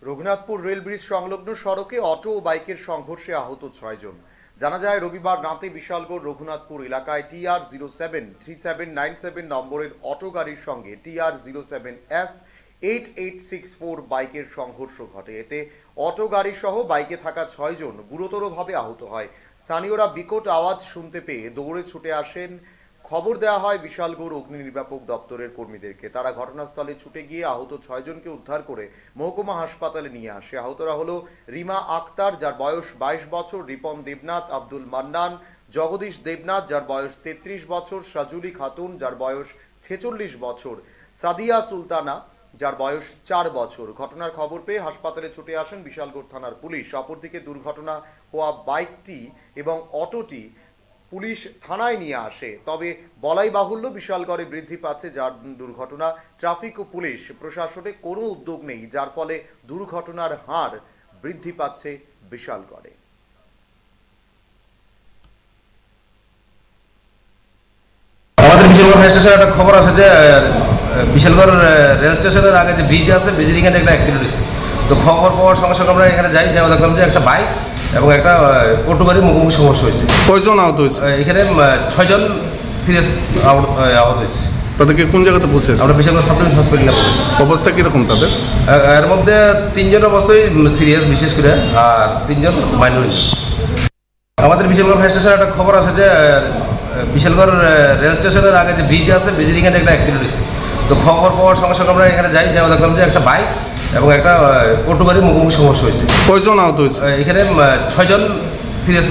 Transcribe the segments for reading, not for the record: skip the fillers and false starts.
Raghunathpur rail bridge সংলগ্ন সড়কে auto ও বাইকের সংঘর্ষে আহত ৬ জন। জানা যায় রবিবার রাতে বিশালগড় রঘুনাথপুর এলাকায় TR073797 নম্বরের অটো গাড়ির সঙ্গে TR07F8864 বাইকের সংঘর্ষ ঘটে। এতে অটো গাড়ি সহ বাইকে থাকা ৬ জন গুরুতরভাবে আহত হয়। স্থানীয়রা বিকট আওয়াজ শুনতে পেয়ে দৌড়ে ছুটে আসেন। খবর দেওয়া হয় বিশালগড় অগ্নি নির্বাপক দপ্তরের কর্মীদেরকে। তারা ঘটনাস্থলে ছুটে গিয়ে আহত ৬ জনকে উদ্ধার করে মহকুমা হাসপাতালে নিয়ে আসে। আহতরা হলো রিমা আক্তার, যার বয়স ২২ বছর, রিপন দেবনাথ, আব্দুল মান্নান, জগদীশ দেবনাথ, যার বয়স ৩৩ বছর, সাজুলি খাতুন, যার বয়স ৪৬ বছর, সাদিয়া সুলতানা, যার বয়স ৪ বছর। ঘটনার খবর পেয়ে হাসপাতালে ছুটে আসেন বিশালগড় থানার পুলিশ। অপরদিকে দুর্ঘটনা হওয়া বাইকটি এবং অটোটি পুলিশ থানায় নিয়ে আসে। তবে বলাই বাহুল্য বিশালগড়ে বৃদ্ধি পাচ্ছে যার দুর্ঘটনা। ট্রাফিক ও পুলিশ প্রশাসনে কোনো উদ্যোগ নেই, যার ফলে দুর্ঘটনার হার বৃদ্ধি পাচ্ছে বিশালগড়ে। আমাদের বিশালগড় রেল স্টেশনে একটা খবর আছে যে বিশালগড় রেল স্টেশনের আগে যে ব্রিজ আছে, ব্রিজের এখানে একটা অ্যাক্সিডেন্ট হয়েছে। তো খবর পাওয়ার সঙ্গে সঙ্গে আমরা এখানে যাই, দেখলাম যে একটা বাইক এবং একটা অটো গাড়ির মুখোমুখি সমস্যা হয়েছে। কয়জন আহত হয়েছে? এখানে ৬ জন সিরিয়াস আহত হয়েছে। তাদেরকে কোন জায়গাতে পৌঁছেছে? আমরা বিশালগড় সাব ডিভিশন হসপিটালে পৌঁছেছি। অবস্থা কিরকম তাদের? এর মধ্যে ৩ জনের অবস্থায় সিরিয়াস বিশেষ করে, আর ৩ জন মাইনর। আমাদের বিশালগড় রেল স্টেশনে একটা খবর আছে যে বিশালগড় রেল স্টেশনের আগে যে ব্রিজ আছে, ব্রিজের এখানে একটা অ্যাক্সিডেন্ট হয়েছে। তো খবর পাওয়ার সঙ্গে সঙ্গে আমরা এখানে যাই, দেখলাম যে একটা বাইক এবং একটা অটো গাড়ির মুখোমুখি সমস্যা হয়েছে। কয়জন আহত হয়েছে? এখানে ৬ জন সিরিয়াস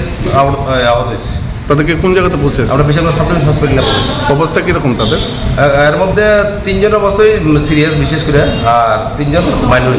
আহত হয়েছে। তাদেরকে কোন জায়গাতে পৌঁছেছে? আমরা বিশালগড় সাব ডিভিশন হসপিটালে পৌঁছেছি। অবস্থা কিরকম তাদের? এর মধ্যে ৩ জনের অবস্থায় সিরিয়াস বিশেষ করে, আর ৩ জন মাইনর।